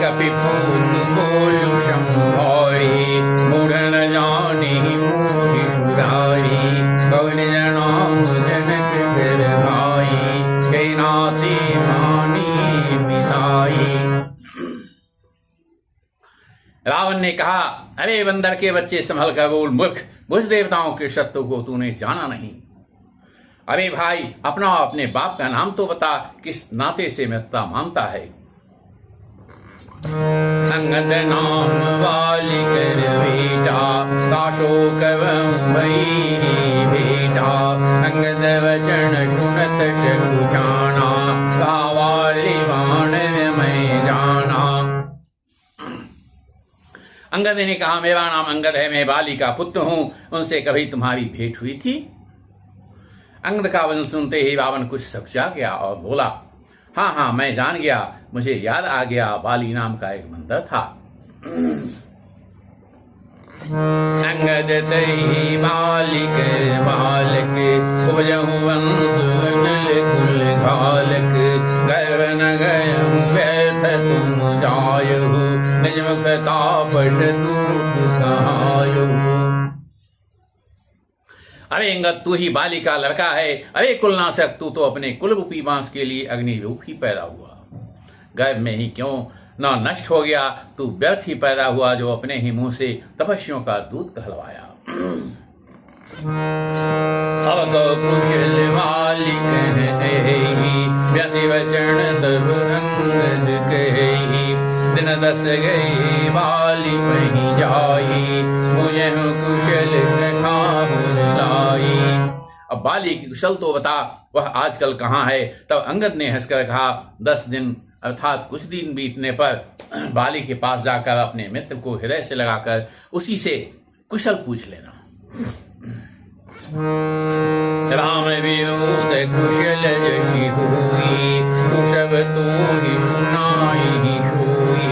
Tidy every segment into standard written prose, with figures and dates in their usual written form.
कपिपूत बोलु शंभोरी, मूढ़ न जाने मोहि सुधारी, कौन जनाम जनक फिर भाई, के नाते मानी मिलाई। रावण ने कहा, अरे बंदर के बच्चे संभल कर बोल मूर्ख, मुझ देवताओं के शत्रु को तूने जाना नहीं। अरे भाई, अपना अपने बाप का नाम तो बता, किस नाते से मित्रता मानता है। अंगद नाम वाली कर बेटा, काशोक भई बेटा, अंगद वचन सुनत शकुचाना, कावाली वानर मैं जाना। अंगद ने कहा, मेरा नाम अंगद है, मैं बाली का पुत्र हूं, उनसे कभी तुम्हारी भेंट हुई थी? अंगद का वचन सुनते ही रावण कुछ सकुचा गया और बोला, हाँ हाँ, मैं जान गया, मुझे याद आ गया, बाली नाम का एक बंदर था। अंगद तई बालिक बालक, उपजहु वंश नल कुल घालक, गर्व न गयहु व्यर्थ तुम जायहु, निज मुख तापस दूत कहायहु। अरे अंगद, तू ही बाली का लड़का है, अरे कुलनाशक, तू तो अपने कुल रूपी बांस के लिए अग्नि रूप ही पैदा हुआ, गर्भ में ही क्यों न नष्ट हो गया, तू व्यर्थ ही पैदा हुआ जो अपने ही मुंह से तपस्वियों का दूध कहलवाया। अब तो कुशल बालिक व्यसी वचन तब अंगद कही, दिन 10 गई बाली पही जाई, मुझे कुशल सखा लाई। अब बाली की कुशल तो बता, वह आजकल कहाँ है? तब अंगद ने हंसकर कहा, 10 दिन अर्थात कुछ दिन बीतने पर बाली के पास जाकर अपने मित्र को हृदय से लगाकर उसी से कुशल पूछ लेना। राम विरोध कुशल जशी हुई, सुशब तो ही सुनाई हुई,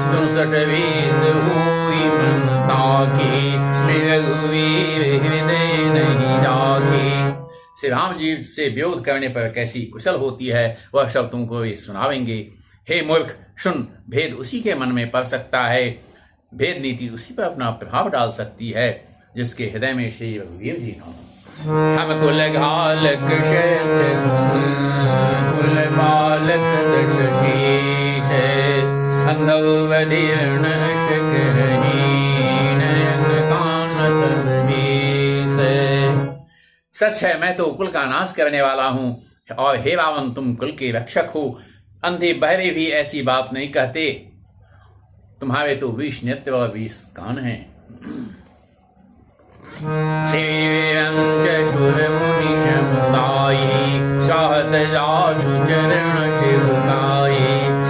64 वेद हुई मन ताकी, रघुवीर हृदय नहीं जाकी। श्री राम जी से विरोध करने पर कैसी कुशल होती है, वह सब तुमको ये सुनावेंगे। हे मूर्ख, सुन, भेद उसी के मन में पड़ सकता है, भेद नीति उसी पर अपना प्रभाव डाल सकती है जिसके हृदय में श्री रघुवीर जी हों। हम कुल घालक कुल बालक दशशीष, अंधवदीर्ण शकहीन कानत बीस। सच है, मैं तो कुल का नाश करने वाला हूँ, और हे रावण, तुम कुल के रक्षक हो। अंधे बहरे भी ऐसी बात नहीं कहते, तुम्हारे तो 20 नेत्र और 20 कान हैं। मुनि समुदायी, चाहत जासु चरण शिवकाई,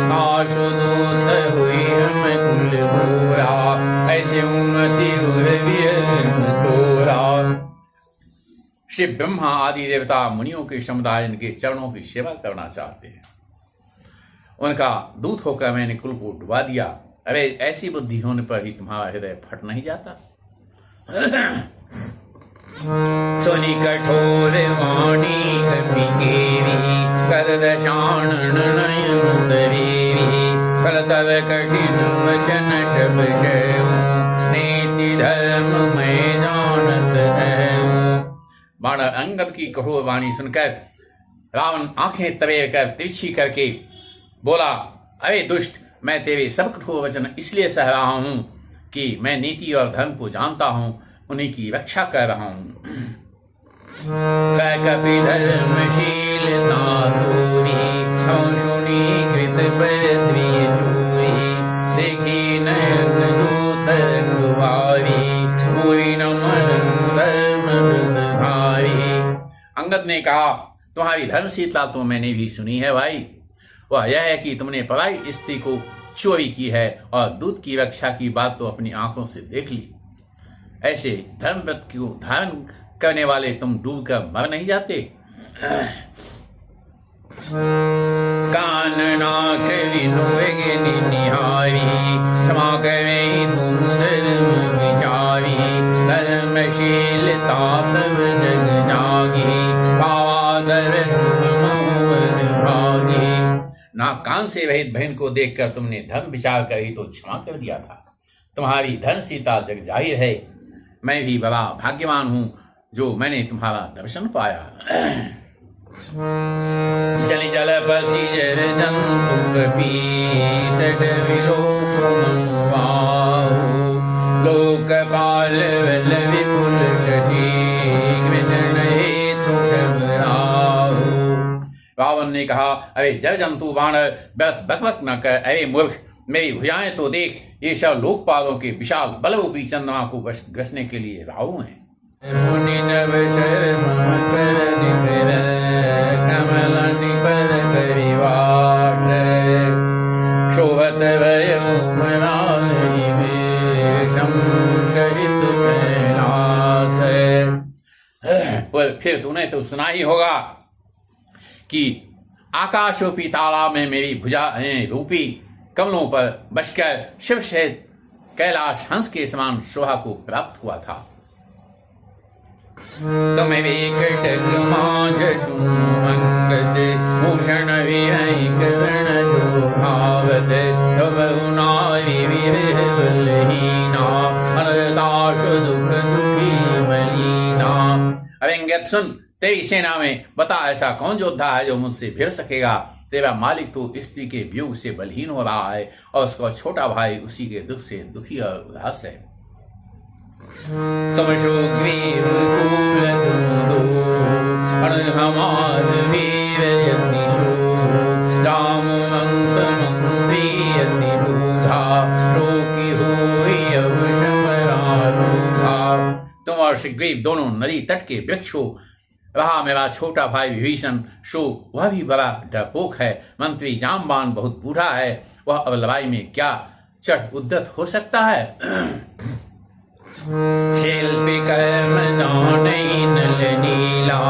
काशु दूत हुई हम कुल घोरा, ऐसे उन्नति तोरा। शिव ब्रह्मा आदि देवता मुनियों के समुदाय इनके चरणों की सेवा करना चाहते हैं, उनका दूत होकर मैंने कुल को डुबा दिया। अरे ऐसी बुद्धि होने पर ही तुम्हारा हृदय फट नहीं जाता? सोनी कठोर वाणी कपि केरी, कर चानन नयन दरेरी, फल तव कठिन वचन शब शयु, नीति धर्म मैं जानत है। बाण अंगद की कठोर वाणी सुनकर रावण आंखें तवेर कर तिरछी करके बोला, अरे दुष्ट, मैं तेरे सब कठोर वचन इसलिए सह रहा हूं कि मैं नीति और धर्म को जानता हूं, उन्हीं की रक्षा कर रहा हूं। कपि धर्मशीलता दूरी, सुनी कृत पृथ्वी चूरी, देखी नयन दूत कुवारी, कोई न मन धर्म भारी। अंगद ने कहा, तुम्हारी धर्मशीलता तो मैंने भी सुनी है भाई, वह यह है कि तुमने पराई स्त्री को चोरी की है और दूध की रक्षा की बात तो अपनी आंखों से देख ली। ऐसे धर्मव्रत को धारण करने वाले तुम डूब कर मर नहीं जाते? कान नाक विनोगे निहारी, क्षमा करे तुम धर्म विचारी, धर्मशीलता तब जग जागी, पावा दर भागी। ना कान प्राण से रहित बहन को देखकर तुमने धर्म विचार कर ही तो क्षमा कर दिया था। तुम्हारी धन सीता जग जाहिर है। मैं भी बड़ा भाग्यवान हूँ जो मैंने तुम्हारा दर्शन पाया। जल जल बसी जर जंतु कपी सट विलोक मनुवाहु लोकपाल वल विपुल शशि कृष्ण हेतु शबराहु। रावण ने कहा, अरे जल जंतु बानर बक बक न कर, अरे मूर्ख मेरी भुजाएं तो देख, ये सब लोकपालों के विशाल बलरूपी चंद्रमा को घसने के लिए राहु हैं। फिर तूने तो सुना ही होगा कि आकाश रूपी तालाब में मेरी भुजाएं रूपी कमलों पर बसकर शिव से कैलाश हंस के समान शोभा को प्राप्त हुआ था। तुम्हें विकट मांझ अंगद भूषण विहंग जो भावत तब नारी विरहलीना अनदाश दुख दुखी मलीना। अवेंगत सुन, तेरी सेना में बता ऐसा कौन योद्धा है जो मुझसे भिड़ सकेगा। तेरा मालिक तो स्त्री के वियोग से बलहीन हो रहा है और उसका छोटा भाई उसी के दुख से दुखी और उदास है। तुम सुग्रीव कुल दो हमार वीर यति शो राम मंत मंत्री यति रूधा शोकी होई अब शमरारूढ़ा। तुम और सुग्रीव दोनों नदी तट के वृक्ष हो। वहां मेरा छोटा भाई विभीषण शो, वह भी बड़ा डरपोक है। मंत्री जामबान बहुत बूढ़ा है, वह अब लड़ाई में क्या चढ़ उद्यत हो सकता है। शिल्पी कर्म जाने नल नीला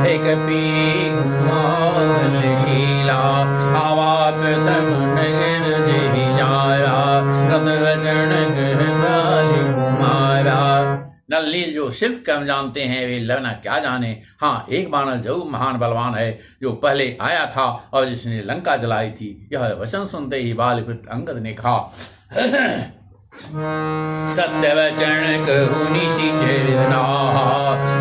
एक पी शीला आवा प्रथम नगर जहि जाया रद वचन कुमारा। नलनील जो शिव कर्म जानते हैं वे लड़ना क्या जाने। हाँ, एक बानर जरूर महान बलवान है जो पहले आया था और जिसने लंका जलाई थी। यह वचन सुनते ही बालकृत अंगद ने कहा, सत्य वचन कहु निशिचर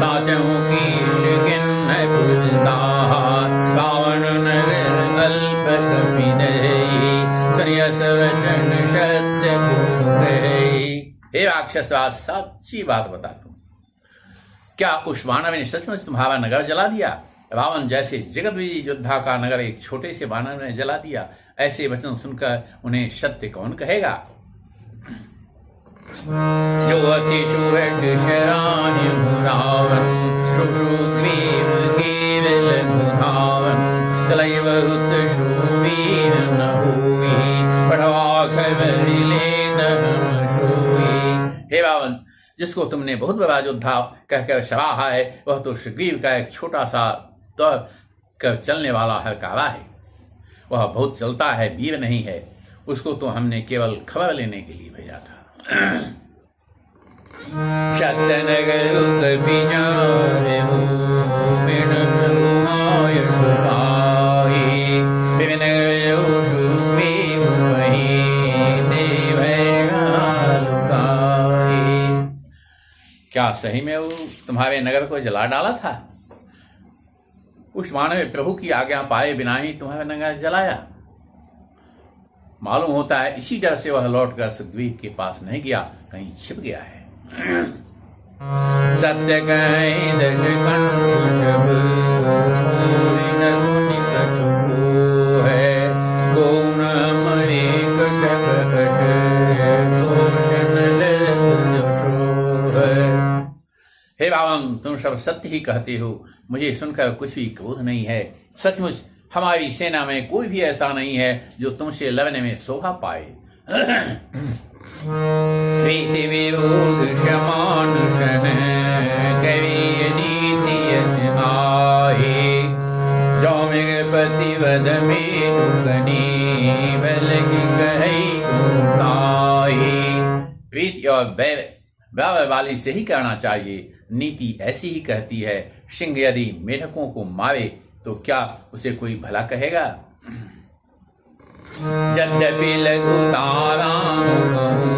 साचहु कीश किन्न पुरदाहा रावण नगर कल्प कपिदहि श्रेयस वचन सत्य कुकहि। हे राक्षसराज, सच्ची बात बता तुम, क्या उस वानर ने सचमुच तुम्हारा नगर जला दिया? रावण जैसे जगत विजयी योद्धा का नगर एक छोटे से वानर ने जला दिया। ऐसे वचन सुनकर उन्हें सत्य कौन कहेगा। जो अति सुहृद शरान्य रावण सुग्रीव केवल धावन चलैव हुत सुवीर न होई पढ़वा खबर ले दम सोई। हे रावण, जिसको तुमने बहुत बड़ा योद्धा कहकर सराहा है, वह तो सुग्रीव का एक छोटा सा दौड़ कर चलने वाला है कारा है। वह बहुत चलता है, वीर नहीं है। उसको तो हमने केवल खबर लेने के लिए भेजा था। क्या सही में वो तुम्हारे नगर को जला डाला था? उस मानव प्रभु की आज्ञा पाए बिना ही तुम्हारा नगर जलाया। मालूम होता है इसी डर से वह लौटकर सुग्रीव के पास नहीं गया, कहीं छिप गया है। सत्य कहीं दश हे रावण, तुम सब सत्य ही कहते हो। मुझे सुनकर कुछ भी क्रोध नहीं है। सचमुच हमारी सेना में कोई भी ऐसा नहीं है जो तुमसे लड़ने में शोभा पाए। प्रीति विरोध समानुषण कवि नीति यश आए जो मृगपति वध मेरु कनी बल की कही कुताई। प्रीति और वैर वाली से ही करना चाहिए। नीति ऐसी ही कहती है, सिंह यदि मेढकों को मारे तो क्या उसे कोई भला कहेगा? यद्यपि लघु ताराम कहूँ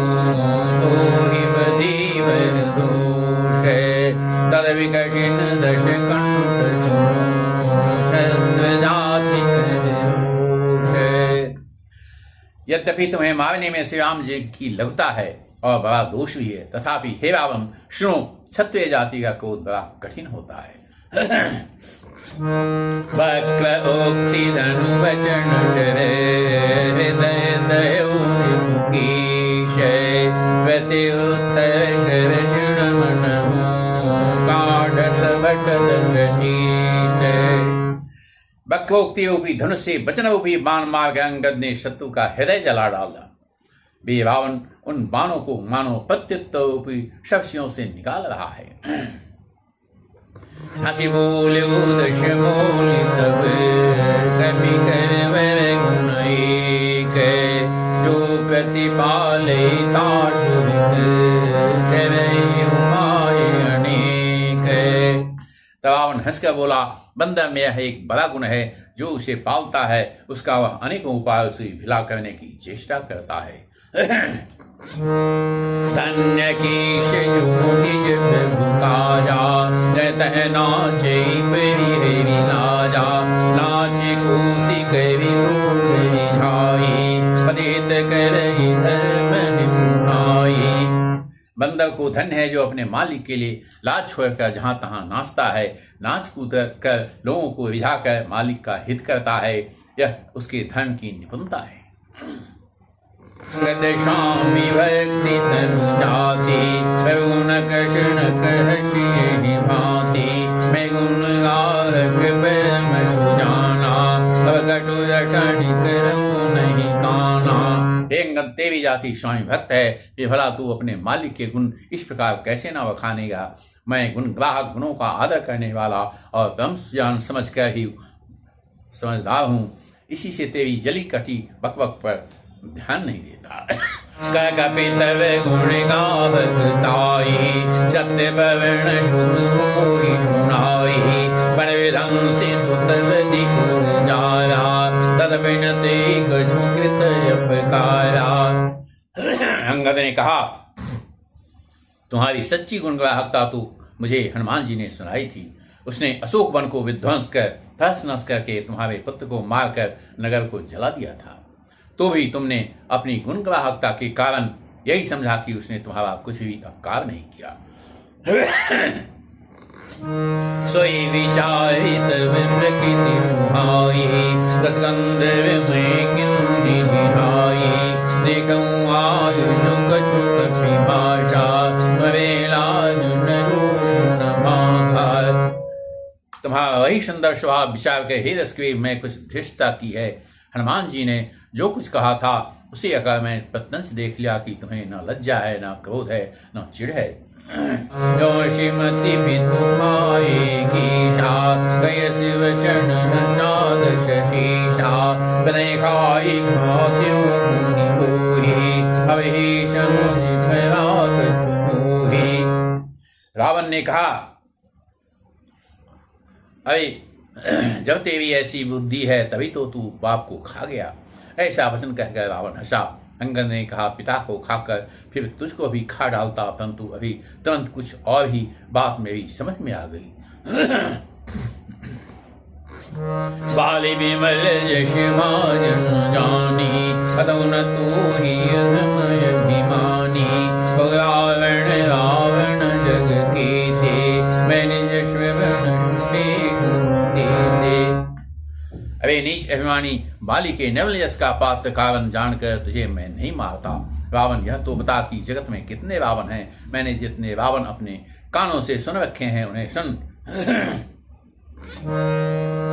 सोहि बधीवर दोष तद विकटिन दश कंठ जाति। यद्यपि तुम्हें मारने में श्री राम जी की लघुता है और बड़ा दोष भी है, तथापि हे रावण सुनो, क्षत्रिय जाति का क्रोध बड़ा कठिन होता है। वक्र उक्ति धनु वचन शरे हृदय दयोकीश प्रति उत्तर शरषण मनमो काढ़त वटत शशीश। वक्रोक्ति रूपी धनुष से वचन रूपी बाण मार के अंगद ने शत्रु का हृदय जला डाला। वे रावण उन बाणों को मानो प्रत्युत्तर रूपी शक्तियों से निकाल रहा है। हंसी बोले दश बोली तब कभी कर गुण एक जो प्रतिपाले अनेक। तब रावण हंसकर बोला, बंदर में यह एक बड़ा गुण है, जो उसे पालता है उसका वह अनेकों उपाय उसे भिला करने की चेष्टा करता है। धन्य कीश जो निज प्रभु काजा जय नाचे परि लाजा नाचे कूति कवि झाई पतित करई धर्म निपुणाई। बंदर को धन्य है जो अपने मालिक के लिए लाज छोड़कर जहां तहां नाचता है, नाच कूद कर लोगों को रिझा कर मालिक का हित करता है। यह उसके धर्म की निपुणता है। स्वामी भक्ति तनु जाति गुण कृष्ण कहसी भांति मैं गुण गारक परम सुजाना कटु रटन करूं नहीं काना। एक देवी जाति स्वामी भक्त है, ये भला तू अपने मालिक के गुण इस प्रकार कैसे ना बखानेगा। मैं गुण ग्राहक गुणों का आदर करने वाला और ब्रह्म ज्ञान समझ कर ही समझदार हूँ, इसी से तेरी जली कटी बकबक पर ध्यान नहीं देता। कपितव गुण गावत ताई सत्य बवर्ण शुद्ध मोहि सुनाई बन विधंसी सुतवती जारा तद बिनते कछु कृत अपकारा। अंगद ने कहा, तुम्हारी सच्ची गुणग्राहकता तो मुझे हनुमान जी ने सुनाई थी। उसने अशोक वन को विध्वंस कर तहस नहस करके तुम्हारे पुत्र को मारकर नगर को जला दिया था, तो भी तुमने अपनी गुणग्राहकता के कारण यही समझा कि उसने तुम्हारा कुछ भी अपकार नहीं किया। सोई विचारित प्रकृति सुहाई दसगंधर्व में किन्नी बिहाई देखूं आयुष कछु कपिभाषा वेला तुम्हारा वही सुंदर स्वभाव विचार के हे रसक्री में कुछ धृष्टता की है। हनुमान जी ने जो कुछ कहा था उसी अगर मैं प्रत्यक्ष देख लिया कि तुम्हें न लज्जा है, न क्रोध है, न चिढ़ है। जो श्रीमती गय शिव चरण साद शशीषा बने खाई खात्यों रावण ने कहा, अरे जब तेरी ऐसी बुद्धि है तभी तो तू बाप को खा गया। ऐसा वचन कहकर रावण हंसा। अंगद ने कहा, पिता को खाकर फिर तुझको भी खा डालता, परंतु अभी तुरंत कुछ और ही बात मेरी समझ में आ गई। बाली विमल यश महाजन जानी न तू ही अभिमानी रावण रावण जग के थे मैंने अरे नीच अभिमानी बाली के नवल यश का पात्र कारण जानकर तुझे मैं नहीं मारता। रावण यह तो बता कि जगत में कितने रावण हैं। मैंने जितने रावण अपने कानों से सुन रखे हैं उन्हें सुन।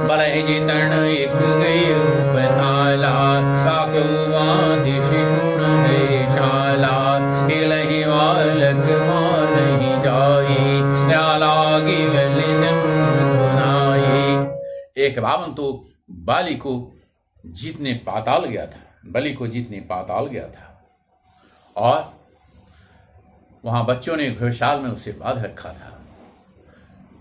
बलहि जितन एक गई उपताला खेलहि बालक मारहि जाई लागी एक रावण तो बाली को जीतने पाताल गया था, बलि को जीतने पाताल गया था और वहां बच्चों ने घोड़शाल में उसे बांध रखा था।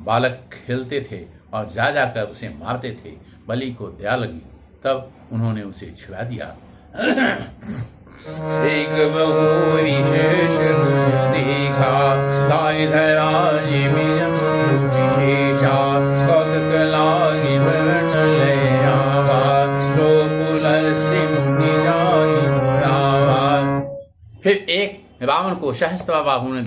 बालक खेलते थे और जा जाकर उसे मारते थे। बलि को दया लगी, तब उन्होंने उसे छुड़ा दिया एक बहु विशेष देखा ताई धरा जिमिजम विशेषा कौतुक लागी वरण ले आवा तो पुलस्ति मुनि जाई पुरावा। फिर एक रावण को सहस्त्र बाहु ने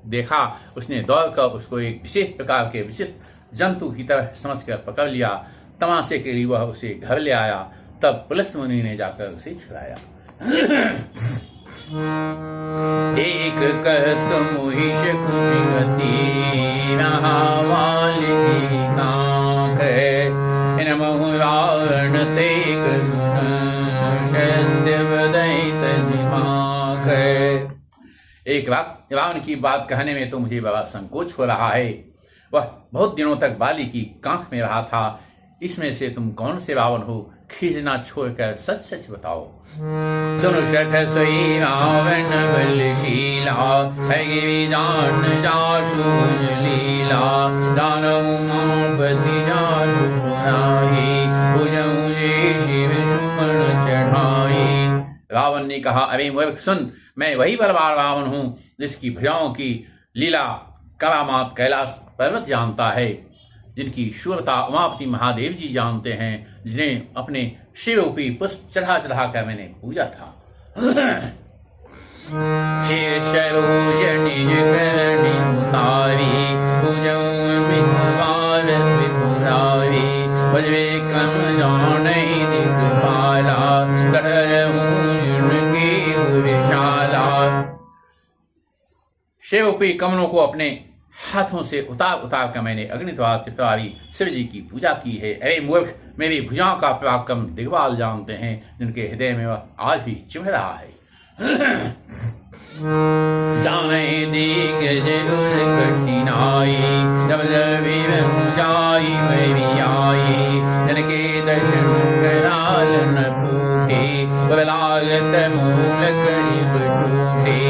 देखा। उसने दौड़कर उसको एक विशेष प्रकार के विचित्र जंतु की तरह समझकर पकड़ लिया। तमाशे के लिए वह उसे घर ले आया। तब पुलस्त्य मुनि ने जाकर उसे छुड़ाया। एक कहत मोहिष कुछ गति महावाल की कांख इन महु रावण तेग सत्य बदैत दिमाग। एक रावण की बात कहने में तो मुझे बड़ा संकोच हो रहा है। वह बहुत दिनों तक बाली की कांख में रहा था। इसमें से तुम कौन से रावण हो? खींचना छोड़कर सच सच बताओ। सुनो शठ सोई रावण बलशीला जान जासु लीला दानव मापति जासु सुनाई भुजऊ जे शिव सुमन चढ़ाई। रावण ने कहा, अरे मूर्ख सुन, मैं वही बलवान रावण हूँ जिसकी भुजाओं की लीला करामात कैलाश पर्वत जानता है, जिनकी शूरता उमापति महादेव जी जानते हैं, जिन्हें अपने शिव रूपी पुष्प चढ़ा चढ़ा कर मैंने पूजा था। शिव सरोज निज करणी उतारी पूजऊ मितवार त्रिपुरारी बजवे कम जाने दिखपाला करहूं जिनकी विशाला। शिव रूपी कमलों को अपने हाथों से उतार उतार कर मैंने अग्निद्वार त्रिपुरारी शिव जी की पूजा की है। अरे मूर्ख, मेरी भुजाओं का पराक्रम दिग्वाल जानते हैं, जिनके हृदय में वह आज भी चिम्ह रहा है। जाने दिग्गज उर कठिनाई जब जाई मेरी आई जिनके दर्शन कराल न फूटे लागत मूल करीब टूटे।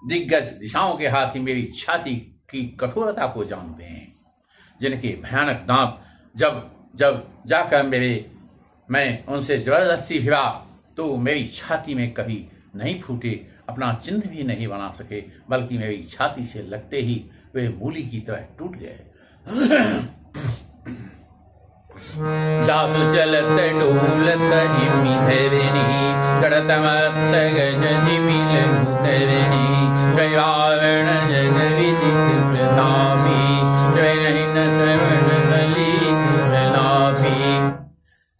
दिग्गज दिशाओं के हाथी मेरी छाती की कठोरता को जानते हैं, जिनके भयानक दांत जब जब जाकर मैं उनसे जबरदस्ती भिड़ा तो मेरी छाती में कभी नहीं फूटे, अपना चिन्ह भी नहीं बना सके, बल्कि मेरी छाती से लगते ही वे मूली की तरह टूट गए। जासु चलत डोलत हिमी धरणी चढ़त मत गज जिमिल धरणी श्रयावण जग विदित प्रतापी श्रयहीन श्रवण कली कुलापी।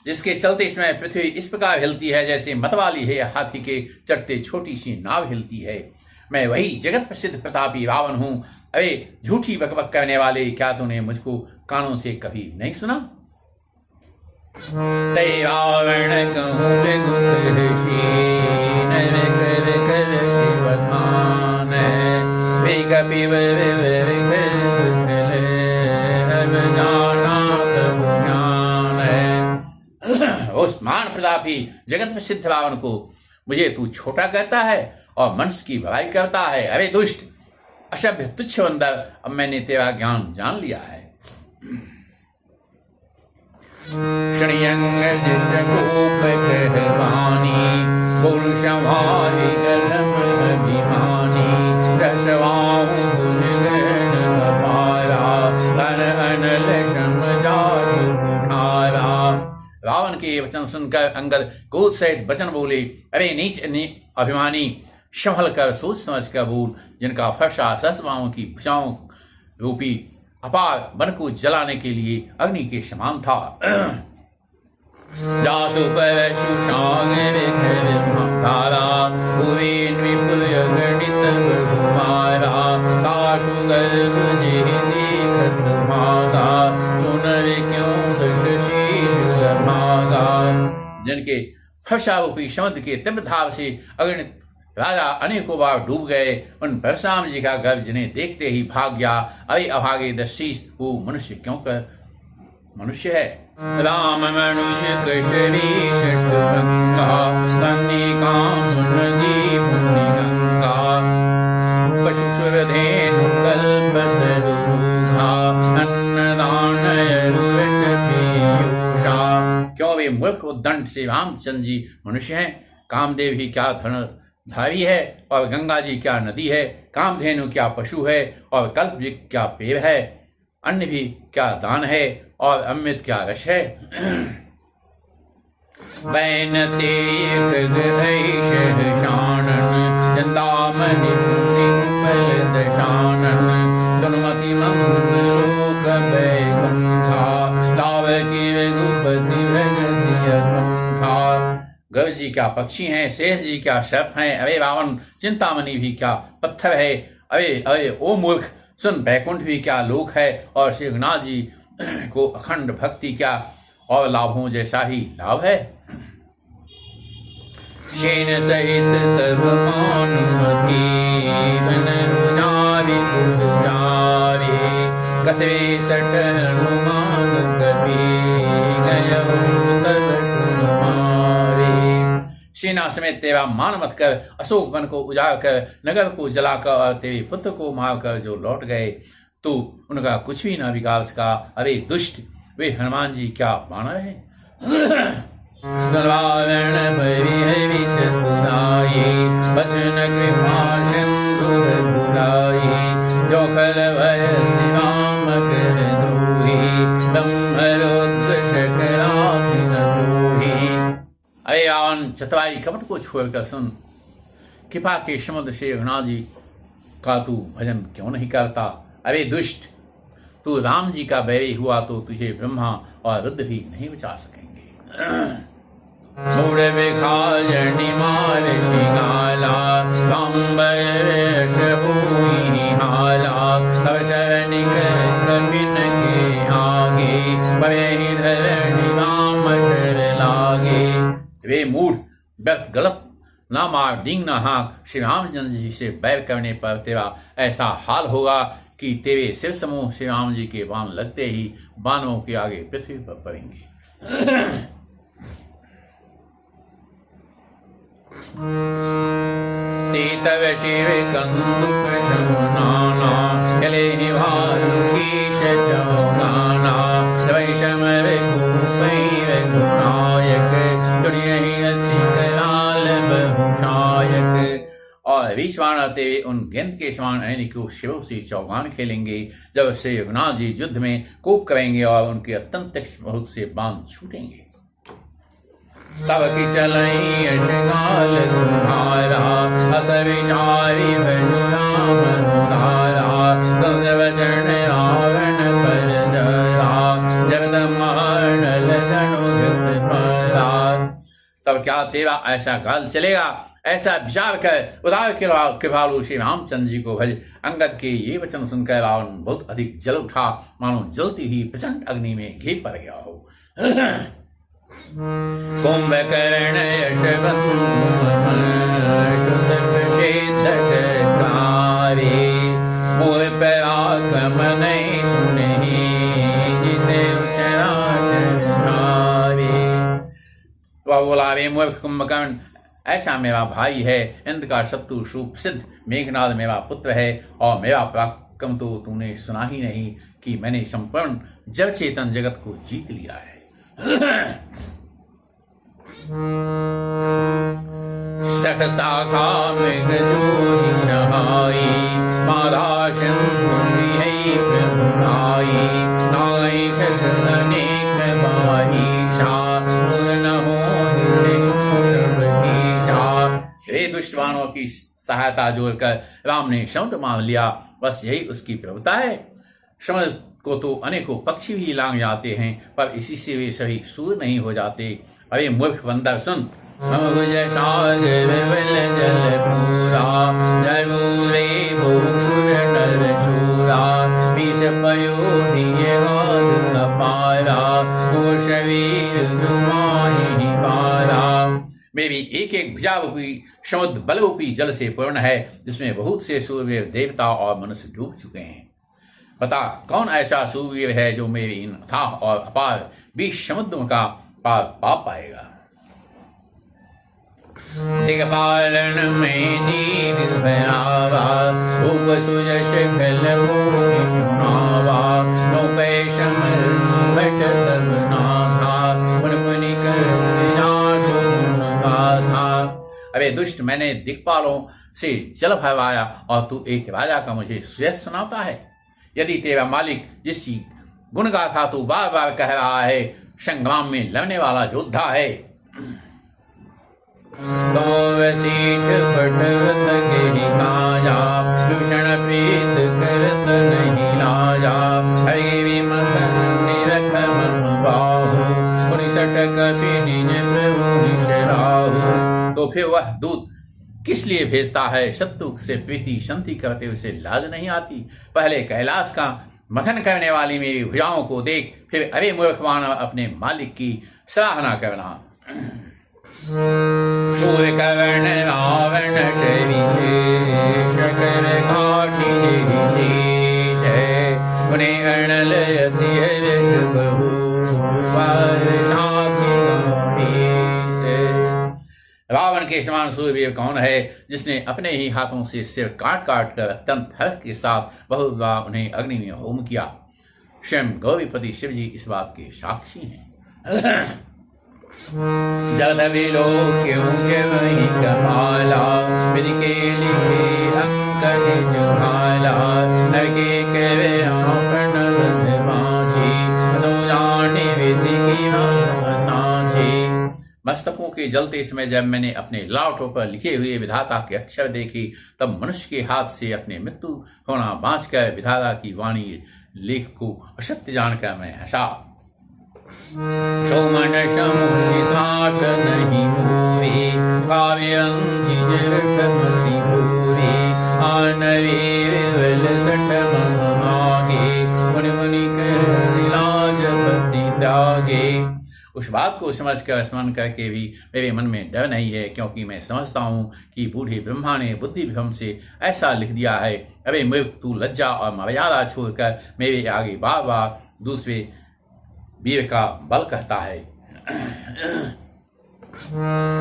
जिसके चलते इसमें पृथ्वी इस प्रकार हिलती है जैसे मतवाली है हाथी के चट्टे छोटी सी नाव हिलती है। मैं वही जगत प्रसिद्ध प्रतापी रावण हूँ। अरे झूठी बकबक करने वाले, क्या तूने मुझको कानों से कभी नहीं सुना? तै रावण कहूँ उस मान प्रतापी जगत प्रसिद्ध रावण को मुझे तू छोटा कहता है और मनुष्य की भलाई करता है। अरे दुष्ट असभ्य तुच्छ बंदर, अब मैंने तेरा ज्ञान जान लिया है। श्रीअंग दिशकोप कहवानी पुरुषवारी गलम अभिमानी रसवाहु गुणगण अपारा धन अनल समझासु कुठारा। रावण के वचन सुनकर अंगद क्रोध सहित वचन बोले, अरे नीच अभिमानी, संभल कर सोच समझ कर बोल, जिनका फरसा सहस्रबाहों की भुजाओं रूपी अपार वन को जलाने के लिए अग्नि के समान था। जासु पर सुशांग धारा भुवेन विपुल गणित बहुमारा तासु गर्भ देखत भागा सुनर क्यों दश शीश भागा। जिनके फरसा रूपी समुद्र के तीव्र धार से अगणित राजा अनेकों बार डूब गए, उन परशुराम जी का गर्भ जिन्हें देखते ही भाग गया। अरे अभागे दशीष, वो मनुष्य क्यों कर मनुष्य है। राम मनुष्य कशरीष गंगा कन्नी काम नदी पुण्य गंगा पशु सुरधेनु कल्प तरुघा अन्नदान क्यों वे मूर्ख उद्दंड से रामचंद्र जी मनुष्य हैं? कामदेव ही क्या धनुर्धारी है और गंगा जी क्या नदी है, कामधेनु क्या पशु है और कल्पवृक्ष क्या पेड़ है, अन्न भी क्या दान है और अमृत क्या रस है। बैनते शानन चिंतामणि दशानन दुर्मति मंगलोक बैकुंठा ताव की रघुपति गरुड़ जी क्या पक्षी हैं, शेष जी क्या सर्प हैं, अरे रावण चिंतामणि भी क्या पत्थर है, अरे अरे ओ मूर्ख सुन, बैकुंठ भी क्या लोक है और श्री रघुनाथ जी को अखंड भक्ति क्या और लाभों जैसा ही लाभ है। शेन सहित तब मानुमती कसवे सट हनुमान कपि गयहु तब सुमारे। सेना समेत तेरा मान मत कर, अशोक वन को उजाड़ कर, नगर को जलाकर और तेरे पुत्र को मारकर जो लौट गए, तो उनका कुछ भी न बिगाड़ सका। अरे दुष्ट, वे हनुमान जी क्या मानव है। जो खल भय राम कर दूही, अरे रावण चतुराई कपट को छोड़कर सुन, कृपा के समुद्र श्री रघुनाथ जी का तू भजन क्यों नहीं करता। अरे दुष्ट, तू राम जी का बैरी हुआ तो तुझे ब्रह्मा और रुद्र भी नहीं बचा सकेंगे। मूढ़ विखाजनि मार शिगाला, काम्बर हुई हाला, तब शरणि कबिन के आगे, बहि धरणि राम शर लागे। वे मूढ़, व्यर्थ गलत ना मार, डींग ना हाँक, श्री रामचंद्र जी से बैर करने पर तेरा ऐसा हाल होगा कि तेरे सिर समूह श्री राम जी के बाण लगते ही बाणों के आगे पृथ्वी पर पड़ेंगे। तब शिव कंदुक शमुनाना, चले ही भालू कीश चौगाना, तब शमर कुपैर गुणायक, चुड़ियहि अति कराल बहुशायक। और विश्वाना तेरे उन गेंद के समान को शिव से चौगान खेलेंगे जब श्री रघुनाथ जी युद्ध में कोप करेंगे और उनके अत्यंत बहुत से बाण छूटेंगे। तब की चलई अशगाल तुम्हारा, अस विचारी राम धारा, वचन रावण पर जरा, जब मर्णल धनुष परा। तब क्या तेरा ऐसा गाल चलेगा, ऐसा विचार कर उदार कृपालु श्री रामचंद्र जी को भज। अंगद के ये वचन सुनकर रावण बहुत अधिक जल उठा, मानो जलती ही प्रचंड अग्नि में घी पड़ गया हो। कुंभकर्ण बोला, वे मूर्ख कुंभकर्ण, ऐसा मेरा भाई है, इंद्र का शत्रु सुप्रसिद्ध मेघनाद मेरा पुत्र है, और मेरा पराक्रम तो तूने सुना ही नहीं कि मैंने संपूर्ण जड़ चेतन जगत को जीत लिया है। सठ शाखा मृग जोहि सहाई, मारा शंभुनि प्रभुराई, नाई खग अनेक बाहीशा, पूर्ण होहि शूषवतीशा। वे दुष्टवानों की सहायता जोड़कर राम ने समुद्र मान लिया, बस यही उसकी प्रभुता है। समुद्र को तो अनेकों पक्षी भी लांग जाते हैं, पर इसी से वे सभी सूर नहीं हो जाते। अरे मूर्ख बंदर सुन, मेरी एक एक भुजारूपी समुद्र बलरूपी जल से पूर्ण है, जिसमें बहुत से सूरवीर देवता और मनुष्य डूब चुके हैं। बता, कौन ऐसा सूरवीर है जो मेरे इन अथाह और अपार 20 समुद्रों का पार पा पाएगा। दिग्पालन में दीर्घ भयावा, रूप सुयश खल मोहि चुनावा, नो पैशम बट सब नाथा, पुन पुनि कर सिया शोभन गाथा। अरे दुष्ट, मैंने दिक्पालों से जल भरवाया और तू एक राजा का मुझे सुयस सुनाता है। यदि तेरा मालिक जिसकी गुण गाथा तू बार बार कह रहा है संग्राम में लड़ने वाला योद्धा है, तो वसीठ पटवत के काजा दूषण प्रीत करत नहीं लाजा। हरि विमत निरख मन बाहु पुनिसठ कपि निज प्रभु निशराहु। तो फिर वह दूत किस लिए भेजता है? शत्रु से प्रीति शांति करते उसे लाज नहीं आती। पहले कैलाश का मथन करने वाली मेरी भुजाओं को देख, फिर अरे मूर्ख मानव अपने मालिक की सराहना करना। सूर्य कवर्ण रावण से विशेष कर घाटी विशेष उन्हें अणल अति हर्ष बहु रावण के समान सूर्यवीर कौन है जिसने अपने ही हाथों से सिर काट काट कर अत्यंत हर्ष के साथ बहुत बार उन्हें अग्नि में होम किया। स्वयं गौरीपति शिव जी इस बात के साक्षी हैं। जल बिलो क्यों के वही कपाला विधि के लिखे अंक निज भाला नरके के तो जाने विधि की साँची। मस्तकों के जलते समय जब मैंने अपने लाउटों पर लिखे हुए विधाता के अक्षर देखे, तब मनुष्य के हाथ से अपने मृत्यु होना बाँचकर विधाता की वाणी लेख को असत्य जानकर मैं हंसा। सोमन समुद्रास नहीं भूवे काव्यंधि जरटमति भूवे आनवे विवल सठ ममागे मुनि मुनि कर सिलाजपति दागे। उस बात को समझकर स्मरण करके भी मेरे मन में डर नहीं है, क्योंकि मैं समझता हूँ कि बूढ़े ब्रह्मा ने बुद्धि भ्रम से ऐसा लिख दिया है। अबे मूर्ख, तू लज्जा और मर्यादा छोड़कर मेरे आगे बार बार दूसरे वीर का बल कहता है।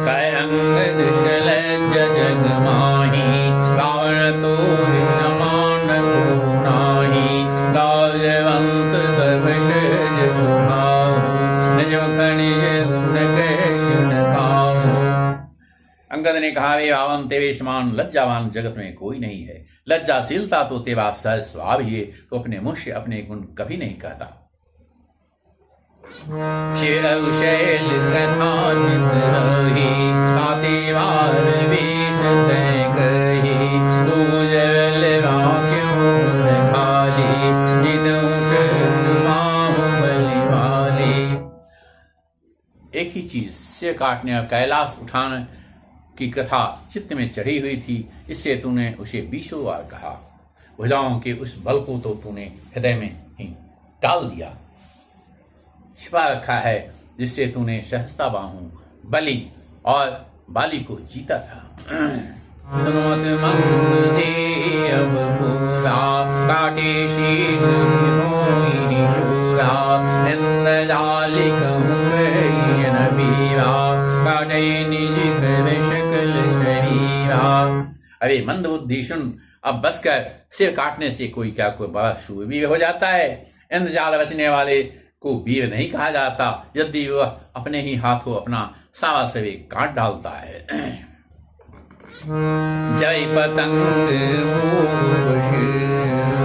कयंग दुष्लज्ज जग माही रावण तो समान को नाही राजवंत सर्वशज सुभाहु निजो खनिज गुण कृष्ण काहु। अंगद ने कहा, वे रावण तेरे समान लज्जावान जगत में कोई नहीं है। लज्जाशीलता तो तेरा सहज स्वभाव ही है, तो अपने मुँह से अपने गुण कभी नहीं कहता। शिवशैल कथा चित रही ताते वार वेश तय कही दूजल क्यों खाली जिदूष बलि वाली। एक ही चीज सिर काटने और कैलाश उठाने की कथा चित्त में चढ़ी हुई थी, इससे तूने उसे 20 बार कहा। भुजाओं के उस बल को तो तूने हृदय में ही डाल दिया, छिपा रखा है, जिससे तूने सहस्ता बाहु बलि और बाली को जीता था। सुनोत मंद दे अब पूरा काटे शीश होई शूरा इंद्रजाली कहूँ नबीरा काटे निज कर शकल शरीरा। अरे मंद बुद्धि सुन, अब बस कर, सिर काटने से कोई क्या कोई बड़ा शूरवीर हो जाता है। इंद्रजाल बचने वाले को वीर नहीं कहा जाता, यदि वह अपने ही हाथों अपना सारा शरीर काट डालता है। जय पतंग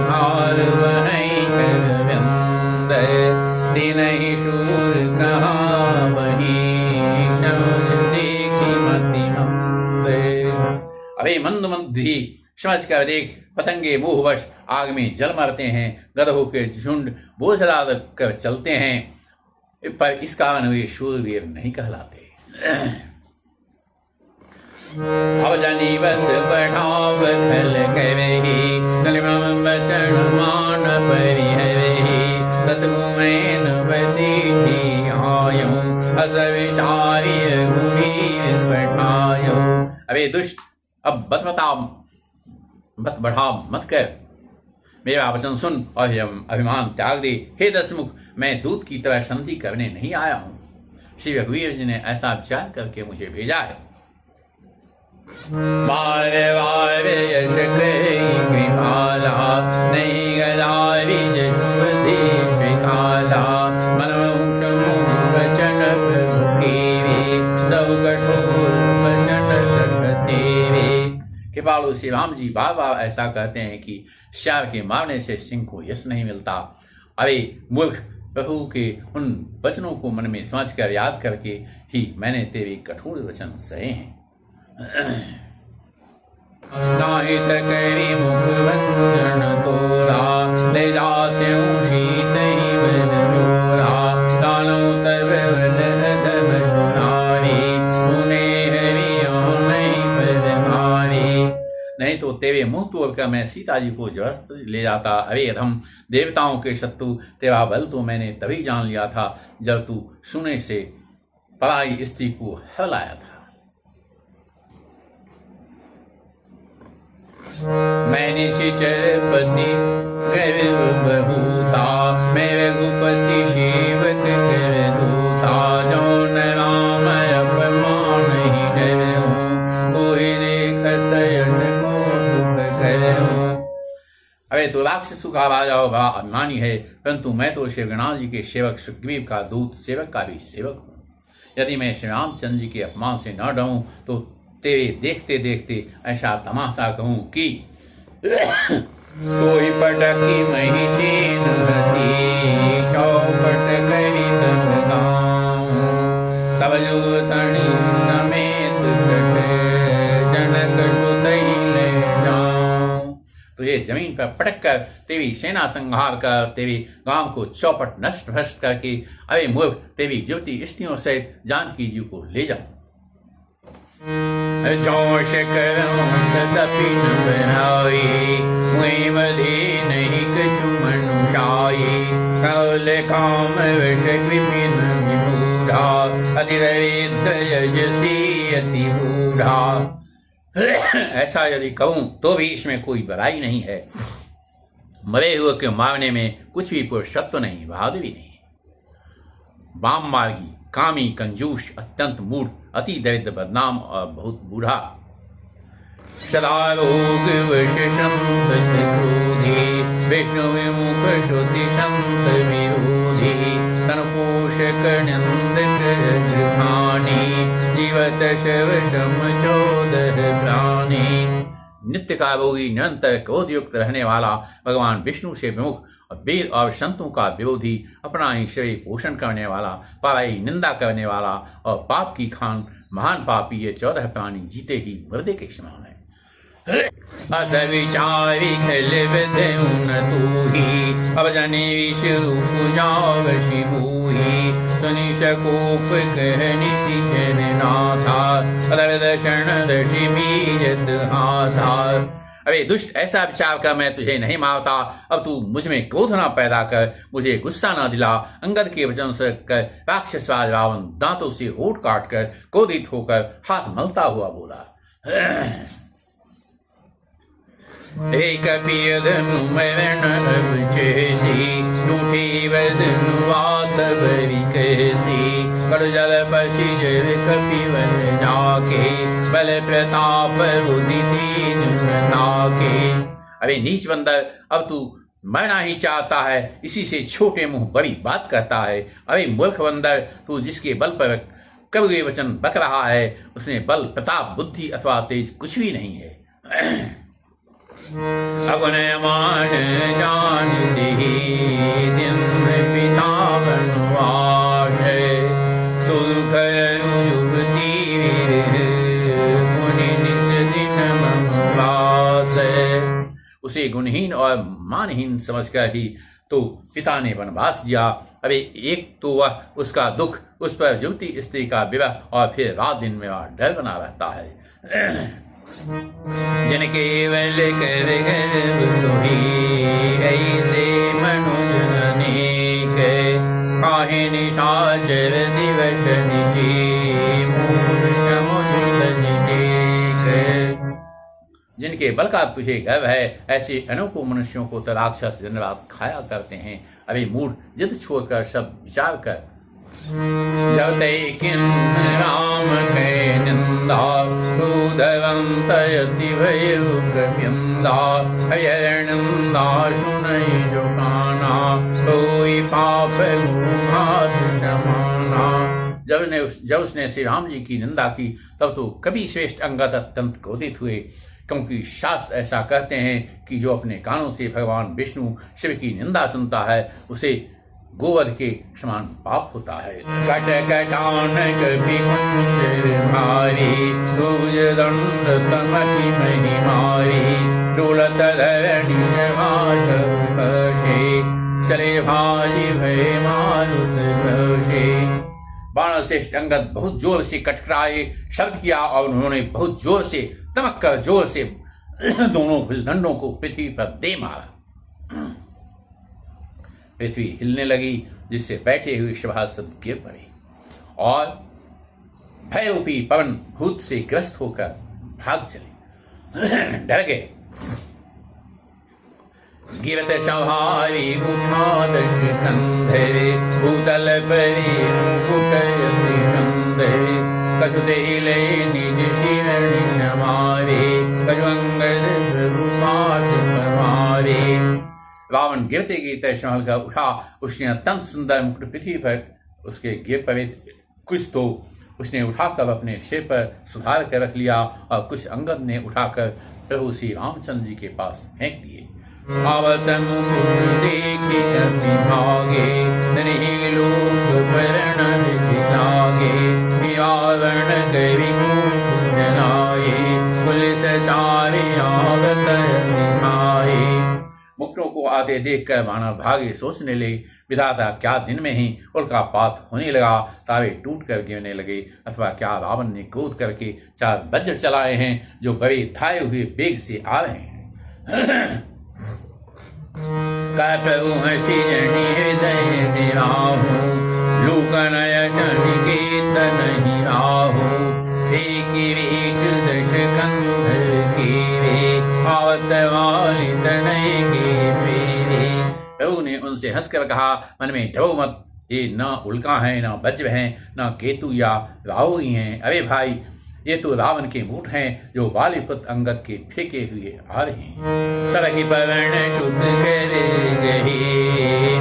हार वहीं दिन ही शूर कहाँ वही देखी मति मंद। अरे मंद मंदी समझ कर देख, पतंगे मोहवश आग में जल मरते हैं, गधों के झुंड बोझ लाद कर चलते हैं, पर इस कारण वे शूरवीर नहीं कहलाते। अवजनीवत बढ़ाव खल करेही कलिमम वचन मान परिहरेही सतगुमैन वसीठी आयो अस विचारी गुणीर पठायो। अबे दुष्ट, अब मत बढ़ा मत कर, मेरा वचन सुन और अभिमान त्याग दे। हे दशमुख, मैं दूत की तरह संधि करने नहीं आया हूँ। श्री रघुवीर जी ने ऐसा विचार करके मुझे भेजा है। बारे बारे यश कृपाला नहीं गलारी जशुदेश काला मनोषम वचन प्रभु सब कठोर वचन सखत कृपालु श्री राम जी बार बार ऐसा कहते हैं कि शेर के मारने से सिंह को यश नहीं मिलता। अरे मूर्ख, प्रभु के उन वचनों को मन में समझकर याद करके ही मैंने तेरे कठोर वचन सहे हैं। नाहित करी मुख वंदन तोरा, ले जाते हूँ शीत ही बन जोरा, दानो तब धम सुनारी, तूने हरिया नहीं पर मारी। नहीं तो तेरे मुंह तोड़कर मैं सीता जी को जबरदस्ती ले जाता। अरे अधम, देवताओं के शत्रु, तेरा बल तो मैंने तभी जान लिया था जब तू सुने से पराई स्त्री को हलाया था। मैंने शिचरपति गर्व बहुता, मैं रघुपति सेवक कर दूता, जो न राम अपमान ही डरूं, कोई देखत यश को सुख करूं। अरे तो राक्षस का राजा और बड़ा अभिमानी है, परंतु मैं तो श्री गणनाथ जी के सेवक सुग्रीव का दूत, सेवक का भी सेवक हूँ। यदि मैं श्री रामचंद्र जी के अपमान से न डरूं तो तेरे देखते देखते ऐसा तमाशा कहूं कि कोई पटकी महिषी नती, चौपट करी तब गाऊं, तब जो तणी समेत जनक सुत ही ले जाऊं। तुझे जमीन पर पटक कर तेरी सेना संहार कर तेरे गांव को चौपट नष्ट भ्रष्ट करके, अरे मूर्ख, तेरी युवती स्त्रियों सहित जानकी जी को ले जाऊं। जोश करूं तथापि न बनाई, मुझे बधी नहीं कछु मनुषाई, कौल काम वश कृपिन विमूढ़ा, अतिरविद्ध यजसी अति बूढ़ा। ऐसा यदि कहूं तो भी इसमें कोई बुराई नहीं है। मरे हुए के मारने में कुछ भी पुरुषत्व नहीं, बहादुरी नहीं। वाम मार्गी, कामी, कंजूस, अत्यंत मूढ़, अति दरिद्र, बदनाम और बहुत बूढ़ा। सदा रोग वश संत क्रोधी, विष्णु विमुख श्रुति संत विरोधी, तन पोषक निंदक जगधानी, जीवत शव सम चोदह प्राणी। नित्य का रोगी, निरंतर क्रोध युक्त रहने वाला, भगवान विष्णु से विमुख और वेद और संतों का विरोधी, अपना ही शरीर पोषण करने वाला, पराई निंदा करने वाला और पाप की खान महान पापी, ये 14 प्राणी जीते ही मुर्दे के समान है। अस विचारी खिल विद्युन तू ही, अब जने विष्णु पूजा वशी मुही, सुनि शकोप कहनि शिशन नाथा, दर्शन दर्शि बीजत हाथा। अरे दुष्ट, ऐसा विचार कर मैं तुझे नहीं मारता। अब तू मुझ में क्रोध न पैदा कर, मुझे गुस्सा न दिला। अंगद के वचन से कर राक्षसराज रावण दांतों से होठ काट कर क्रोधित होकर हाथ मलता हुआ बोला, एक पियधनु मरण अवचेसी, झूठी वदनु बात बरी कैसी, कर जल पसी जल कपिवन जाके, बल प्रताप उदिति के। अरे नीच बंदर, अब तू मरना ही चाहता है, इसी से छोटे मुंह बड़ी बात कहता है। अरे मूर्ख बंदर, तू जिसके बल पर कभी वचन बक रहा है, उसने बल, प्रताप, बुद्धि अथवा तेज कुछ भी नहीं है। अपने मान जान दिन पिता बनवास, सुख युवती मुनि निस दिन मनवास। उसे गुणहीन और मानहीन समझकर ही तो पिता ने वनवास दिया। अरे एक तो वह उसका दुख, उस पर युवती स्त्री का विवाह और फिर रात दिन में वह डर बना रहता है। जिन केवल कर ऐसे मनुज अनेक, काहे निशाचर दिवस निशी, मूढ़ समुझ जिनके बल का तुझे गर्व है, ऐसे अनोखो मनुष्यों को तो राक्षस दिन रात खाया करते हैं। अरे मूढ़, जिद छोड़कर सब विचार कर। जब ते किन राम के निंदा, क्रोधवंत यति भयु कपिंदा, हरिनिंदा सुनई जो काना, कोई पाप घात समाना। जब उसने श्री राम जी की निंदा की तब तो कवि श्रेष्ठ अंगद अत्यंत क्रोधित हुए, क्योंकि शास्त्र ऐसा कहते हैं कि जो अपने कानों से भगवान विष्णु शिव की निंदा सुनता है उसे गोवध के समान पाप होता है। कट कटान कभी भारी दूज दंड तमकी मही मारी डोलत धरणी चले भाजी भय मारुत घोषे। बाण श्रेष्ठ अंगद बहुत जोर से कटकराए, शब्द किया और उन्होंने बहुत जोर से तमक कर जोर से दोनों भुजदंडों को पृथ्वी पर दे मारा। पृथ्वी हिलने लगी, जिससे बैठे हुए सभासद गिर पड़े और भयरूपी पवन भूत से ग्रस्त होकर भाग चले, डर गए। गिरत संहारी उठा दश कंधरे भूतल परी मुकुट संधरे कसुते हिले निज शिरणी समारे कछु अंगद प्रभु पास परमारे। रावण गिरते गिरते संभल कर उठा, उसने अत्यंत सुंदर मुकुट पृथ्वी पर उसके गिर पड़े, कुछ तो उसने उठाकर अपने सिर पर सुधार कर रख लिया और कुछ अंगद ने उठाकर प्रभु श्री रामचंद्र जी के पास फेंक दिए। आवत मुकुट देखी कपि भागे नहीं लोक परण लागे रावण कवि जलाए पुलिस चारे आवत निभाए। मुक्तों को आते देखकर मानव भागे सोचने लगे, विधाता क्या दिन में ही उल्कापात होने लगा, तावे टूट कर गिरने लगे, अथवा क्या रावण ने क्रोध करके 4 वज्र चलाए हैं जो बड़े धाये हुए वेग से आ रहे हैं। प्रभु हसी जनी हृदय निराहू लोकन निकेत नहीं राहू एक रीट दश कंध के आवत वाली तनय के मेरे। प्रभु ने उनसे हंसकर कहा, मन में डरो मत, ये न उल्का है न वज्र है न केतु या राहु ही हैं। अरे भाई, ये तो रावण के मूठ हैं जो वालीपुत्र अंगद के फेंके हुए आ रहे हैं। तरही पवन शुद्ध करे गही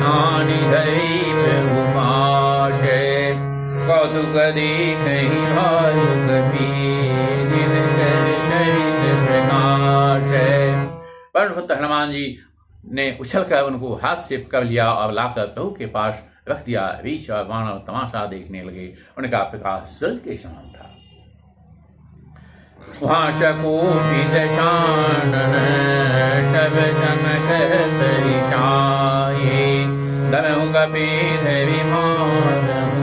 आनि धरी प्रभु पाश कौतुक देखहि भालुक पीर कर सरिस प्रकाश। पवनपुत्र हनुमान जी ने उछलकर उनको हाथ से पकड़ लिया और लाकर प्रभु के पास रख दिया। रीछ और वानर तमाशा देखने लगे, उनका प्रकाश सूरज के समान था। वहाँ शकोपि दशानन सब चमकत रिशाए धरहु कपीध विमानहु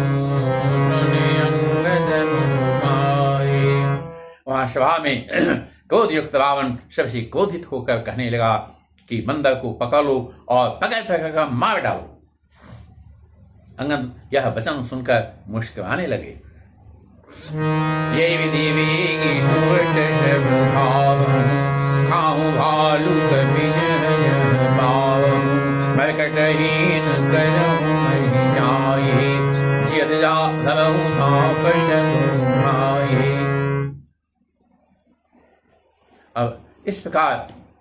सुनि अंगद मुस्काए। वहाँ सभा में क्रोध युक्त रावण सबसे क्रोधित होकर कहने लगा कि बंदर को पकड़ लो और पकड़ कर मार डालो। अंगद यह वचन सुनकर मुस्कुराने लगे। ये विधि वेगी सुवट सब भावहु खाहु भालुक विजय पावहु मरकटहीन करहु महि जाए जियत जा धरहु तापस भाए। अब इस प्रकार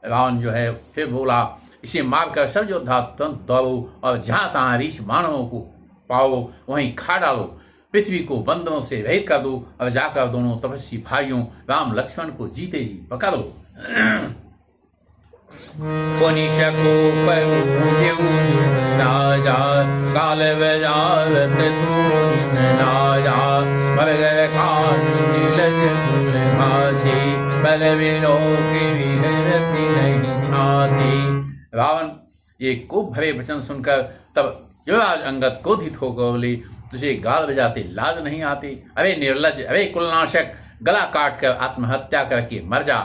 रावण जो है फिर बोला, इसे मारकर सब योद्धा तुरंत दौड़ो और जहां तहां रीछ मानवों को पाओ वहीं खा डालो, पृथ्वी को बंदरों से रहित कर दो और जाकर दोनों तपस्वी भाइयों राम लक्ष्मण को जीते जी पकड़ लो। राजा काल बजावत रावण ये खूब भरे वचन सुनकर तब युवराज अंगद क्रोधित होकर बोले, तुझे गाल बजाते लाज नहीं आती? अरे निर्लज, अरे कुलनाशक, गला काट कर आत्महत्या करके मर जा।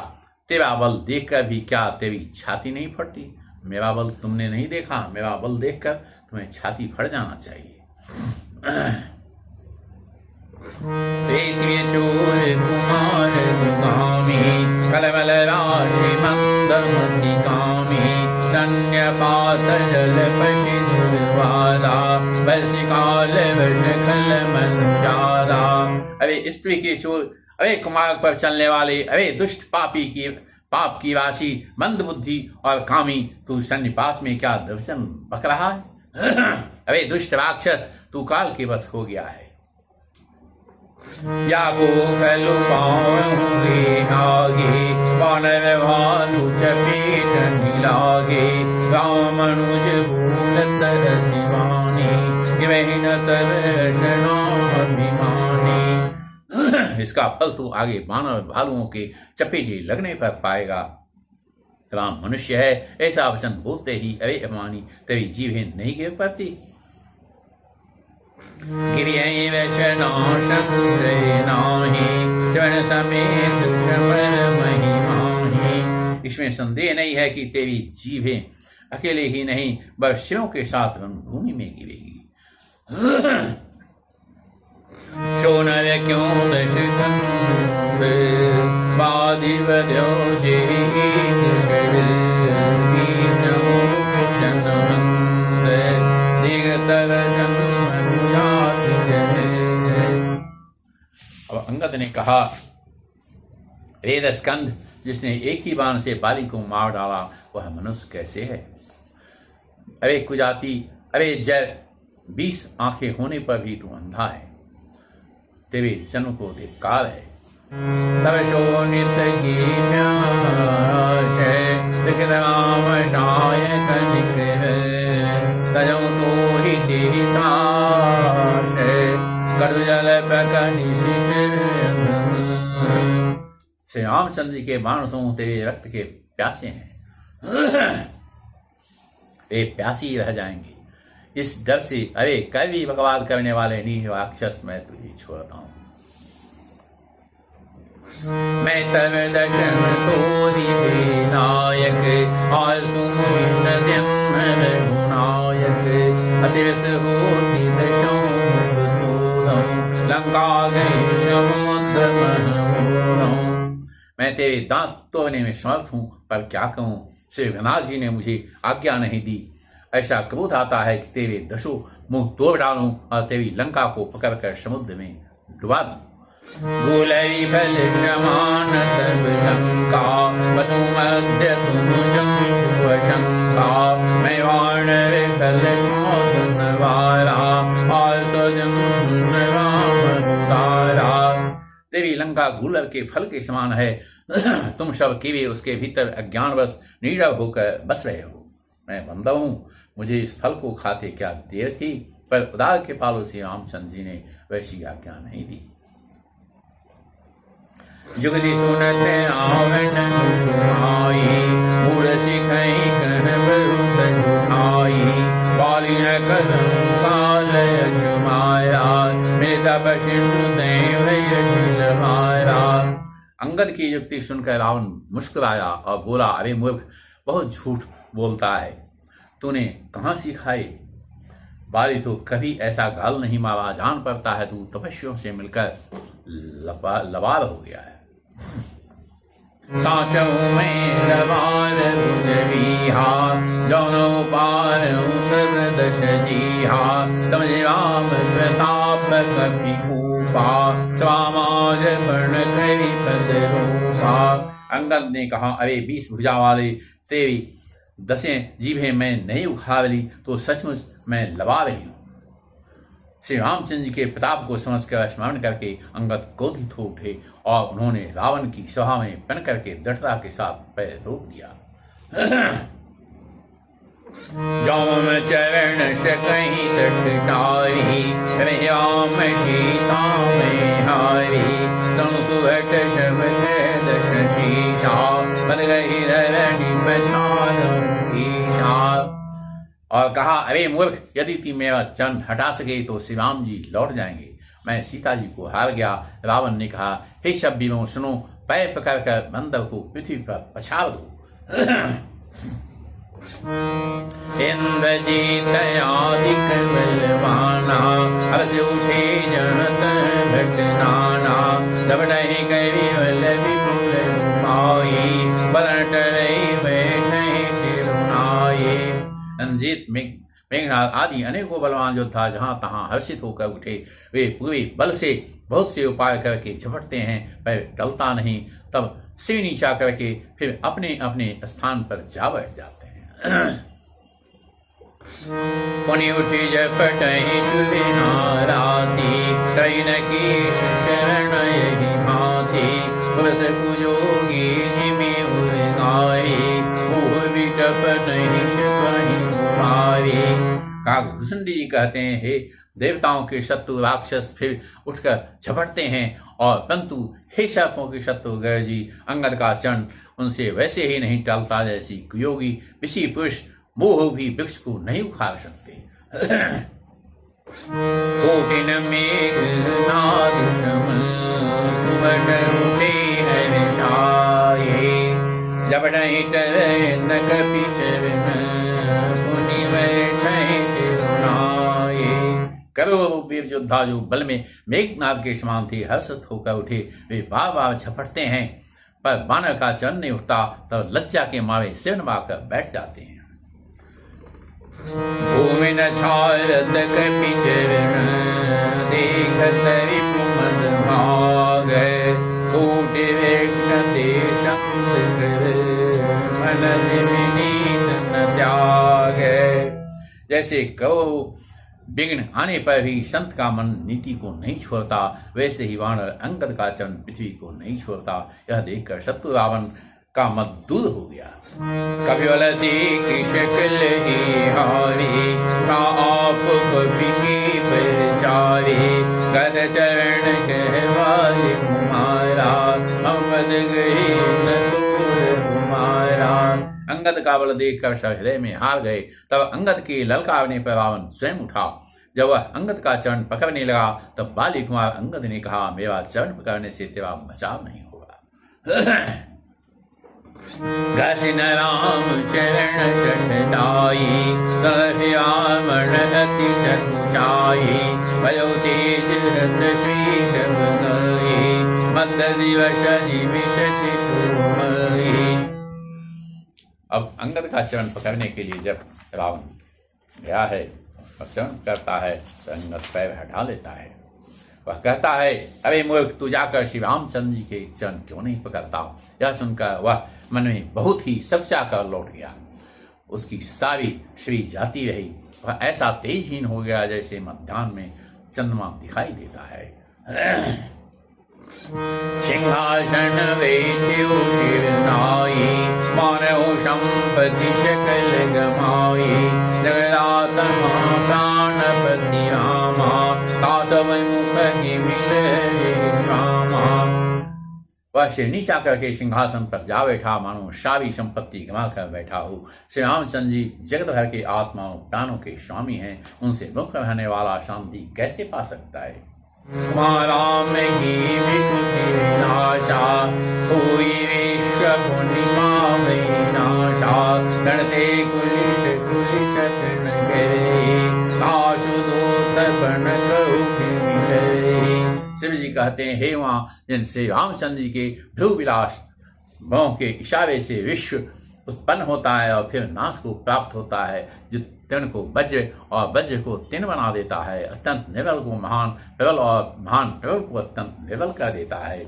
तेरा बल देखकर भी क्या तेरी छाती नहीं फटती? मेरा बल तुमने नहीं देखा, मेरा बल देखकर तुम्हें छाती फट जाना चाहिए। चोर कुमार कलमल राशि मंदमति कामी सन्यपात जल पशि दुर्वादा काल वर्ष खल मन जादा। अरे स्त्री के चोर, अरे कुमार पर चलने वाले, अरे दुष्ट पाप की राशि, मंद बुद्धि और कामी, तू सन्निपात में क्या दर्शन बक रहा है? अरे दुष्ट राक्षस, तू काल के बस हो गया है। या को फैलू पाऊंगी आगे वानर भालू चपेट लागे राम मनुज भूल तरसिवानी गिवहिन तरसना अभिमानी। इसका फल तो आगे वानर भालुओं के चपेटे लगने पर पाएगा। राम मनुष्य है ऐसा वचन बोलते ही अरे अभिमानी तेरी जीभें नहीं गिर पड़ती। इसमें संदेह नहीं है कि तेरी जीभें अकेले ही नहीं वर्षों के साथ रणभूमि में गिरेगी। सोनर क्यों अब अंगद ने कहा, वेद स्कंद जिसने एक ही बाण से बाली को मार डाला वह मनुष्य कैसे है? अरे कुजाति, अरे जय, 20 आंखें होने पर भी तू अंधा है, तेरे जन्म को धिक्कार है। तब शोणित की प्यास है राम शाय कनिक तजो तो ही देतास कड़ु जल प्रकनि श्री रामचंद्र जी के बाणसों तेरे रक्त के प्यासे हैं, वे प्यासी ही रह जाएंगे। इस डर से अरे कभी बकवाद करने वाले नीच राक्षस मैं तुझे छोड़ता हूं। मैं तब दशम तोरी नायक और सुमुद्यम नायक अशिवस होती दशों लंका गई समुद्र मैं तेरे दांत तोड़ने में समर्थ हूं, पर क्या कहूं, श्री रघुनाथ जी ने मुझे आज्ञा नहीं दी। ऐसा क्रोध आता है कि तेरे दशों मुंह तोड़ डालूं और तेरी लंका को पकड़कर समुद्र में डुबा दूं। गुलई बल समान तब लंका वसु मध्य तुम जंतु शंका मैं वाण विकल वारा और सजम तारा। तेरी लंका गुलर के फल के समान है, तुम सब कीवे उसके भीतर अज्ञानवश नीरव होकर बस रहे हो। मैं बंदा हूं, मुझे इस फल को खाते क्या देर थी, पर उदार के पालों से रामचंद्र जी ने वैसी आज्ञा नहीं दी। जुगति सुनते आवण सुनाई मूढ़ सिखई कह बहुत उठाई बाली न कदम काल यशमाया मृदा पशिनु देव यशिल माया। अंगद की युक्ति सुनकर रावण मुस्कुराया और बोला, अरे मूर्ख, बहुत झूठ बोलता है, तूने कहाँ सीखाई? बाली तो कभी ऐसा गाल नहीं मारा, जान पड़ता है तू तपस्वियों से मिलकर लबाल हो गया है। साचो में लबाल बुझविहा जौनो पार उतर दश जीहा समझ राम प्रताप कपि कूपा समाज पर्ण करि पद रूपा। अंगद ने कहा, अरे 20 भुजा वाले तेरी 10 जीभें मैं नहीं उखाड़ ली तो सचमुच मैं लबा रही हूँ। श्री रामचंद्र जी के प्रताप को समझकर स्मरण करके अंगद क्रोधित हो उठे और उन्होंने रावण की सभा में पन करके दृढ़ता के साथ पैर रोक दिया। जौम चरण से कहीं सठटारी राम सीता में हारी संसुहट शब्द दश शीशा बन गई धरणी पछाड़ और कहा, अरे मूर्ख, यदि तू मेरा चरण हटा सके तो श्री राम जी लौट जाएंगे। मैं सीता जी को हार गया। रावण ने कहा, हे सब वीरों सुनो, पैर पकड़कर बंदर को पृथ्वी पर पछाड़ दो। इंद्रजीत आदिक बलवाना हर्ष उठे जनत घटनाना जब नहीं करी बल विपुल माई बलट रही बैठे सिरुनाई। रंजीत मेघनाथ आदि अनेकों बलवान योद्धा जहां तहां हर्षित होकर उठे। वे पूरे बल से बहुत से उपाय करके झपटते हैं पर टलता नहीं। तब सिर नीचा करके फिर अपने अपने स्थान पर जा बैठ जाते हैं। पुनि उठी जपटहि सुविनाराती कई न की चरण यही भांति बस कुजोगी जिमि उगाई मुह बिटप नहीं कहीं पावी। काकभूषण जी कहते हैं, हे देवताओं के शत्रु राक्षस फिर उठकर झपटते हैं, और परंतु हे सर्पों के शत्रु गरुड़ जी, अंगद का चरण उनसे वैसे ही नहीं टलता जैसी कुयोगी ऋषि पुरुष मोह भी वृक्ष को नहीं उखाड़ सकते। कोटिन मेघ नादु समन सुबह उठे हर्षाये जपटहि टरहि न कपि चरण पुनि बैठहि सिरुनाये। करोड़ों वीर योद्धा जो बल में मेघनाद के समान थे हर्षित होकर उठे, वे बार बार झपटते हैं, पर बानर का चरण नहीं उठता, तब लज्जा के मारे सिर नवाकर बैठ जाते हैं। भूमि न छारत कपि चरण देखत रिपु मद भाग कोटि विघ्न ते शब्द कर मन विनीत न त्याग। जैसे कहो विघ्न आने पर भी संत का मन नीति को नहीं छोड़ता, वैसे ही वानर अंगद का चरण पृथ्वी को नहीं छोड़ता। यह देखकर शत्रु रावण का मत दूर हो गया। कपिबल देखी शक्ल ही हारी था आप कपि की परचारी गद चरण कहवाले कुमारा हम पद गए न तोर कुमारा। अंगद का बल देखकर सब हृदय में हार गए। तब अंगद के ललकारने पर रावण स्वयं उठा। जब वह अंगद का चरण पकड़ने लगा, तब बाली कुमार अंगद ने कहा, मेरा चरण पकड़ने से तेरा बचाव नहीं होगा। घसिन राम चरण शठदाई सह्यामण अति सकुचाई भयो तेज हृद श्री शबनई मद दिवस निमिष शिशुमयी। अब अंगद का चरण पकड़ने के लिए जब रावण गया है और चरण करता है, तो अंगद पैर हटा लेता है। वह कहता है, अरे मूर्ख, तू जाकर श्री रामचंद्र जी के चरण क्यों नहीं पकड़ता। यह सुनकर वह मन में बहुत ही सच्चा कर लौट गया। उसकी सारी शरीर जाती रही। वह ऐसा तेजहीन हो गया जैसे मध्याह्न में चंद्रमा दिखाई देता है। सिंहासन वेत्यो शिरनाई मानव संपत्ति सकल गमाई जगदात्मा प्राणपति रामा कासव मुख की मिले श्यामा। वह सिर नीचा करके सिंहासन पर जा बैठा, मानो सारी संपत्ति गंवा कर बैठा हो। श्री रामचंद्र जी जगत भर के आत्माओं प्राणों के स्वामी हैं, उनसे मुक्त रहने वाला शांति कैसे पा सकता है। राम की विकुति विनाशा कोई विश्व पूर्णिमा विनाशा गणते कुलिश कुलिश तृण गिरे आशुदूत बन शिव जी कहते हैं, हे वहाँ जिनसे रामचंद्र जी के ध्रुव विलास भों के इशारे से विश्व उत्पन्न होता है और फिर नाश को प्राप्त होता है, जो तृण को वज्र और वज्र को तिन बना देता है, अत्यंत निर्बल को महान प्रबल और महान प्रबल को अत्यंत निर्बल कर देता है।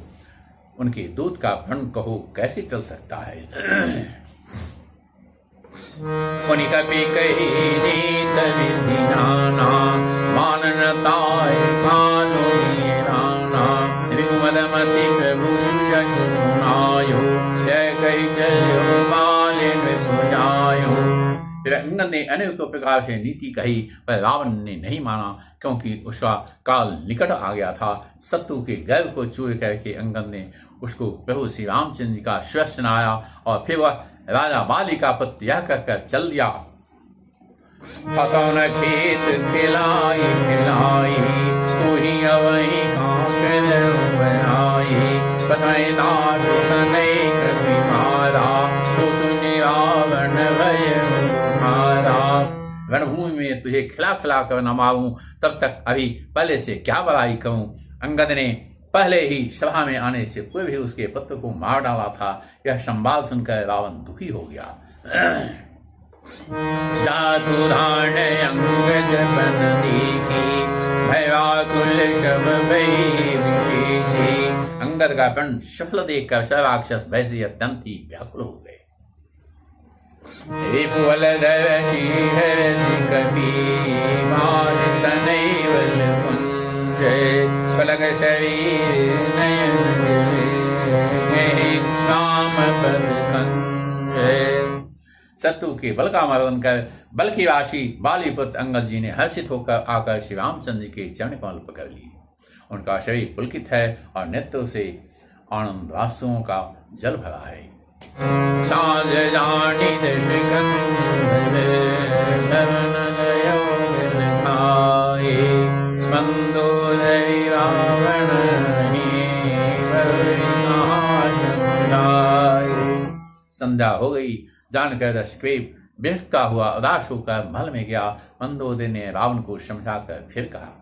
उनके दूत का प्रण कहो कैसे टल सकता है। पुनि कपि कही रीत विधि नाना माननताय खानो राना रिपुमदमति प्रभु सुजस सुनायो जय कही चलो मालिन पुजायो। फिर अंगद ने अनेक प्रकार से नीति कही, पर रावण ने नहीं माना, क्योंकि उसका काल निकट आ गया था। शत्रु के गर्व को चूर करके अंगद ने उसको प्रभु श्री रामचंद्र जी का श्रेष्ठ सुनाया, और फिर वह राजा बाली का पत्र यह कहकर चल दिया। न खेत खिलाई खिलाई तू ही अवही बनाई दास नहीं कभी मारा तो सुनी रावण भय मारा। रणभूमि में तुझे खिला खिला कर न मारूं, तब तक अभी पहले से क्या बड़ाई कहूं। अंगद ने पहले ही सभा में आने से पूर्व ही उसके पुत्र को मार डाला था। यह संवाद सुनकर रावण दुखी हो गया। जातु धान अंगद बन देखी भयाकुल शब भई विशेषी। अंगद का प्रण सफल देखकर सब राक्षस भय से अत्यंत ही व्याकुल हो गए। रिपुवल धरसी हरसी कपी मार तनैवल कुंज पलक शरीर नयन राम पद कंज। शत्रु के बल का मर्दन कर बल की राशि बालीपुत्र अंगद जी ने हर्षित होकर आकर श्री रामचंद्र जी के चरण कमल पकड़ लिए। उनका शरीर पुलकित है और नेत्रों से आनंद आंसुओं का जल भरा है। साँझ जानी दश मंदोदरी रावण संध्या हो गई। जानकर दशग्रीव बिलखता हुआ उदास होकर महल में गया। मंदोदरी ने रावण को समझाकर फिर कहा,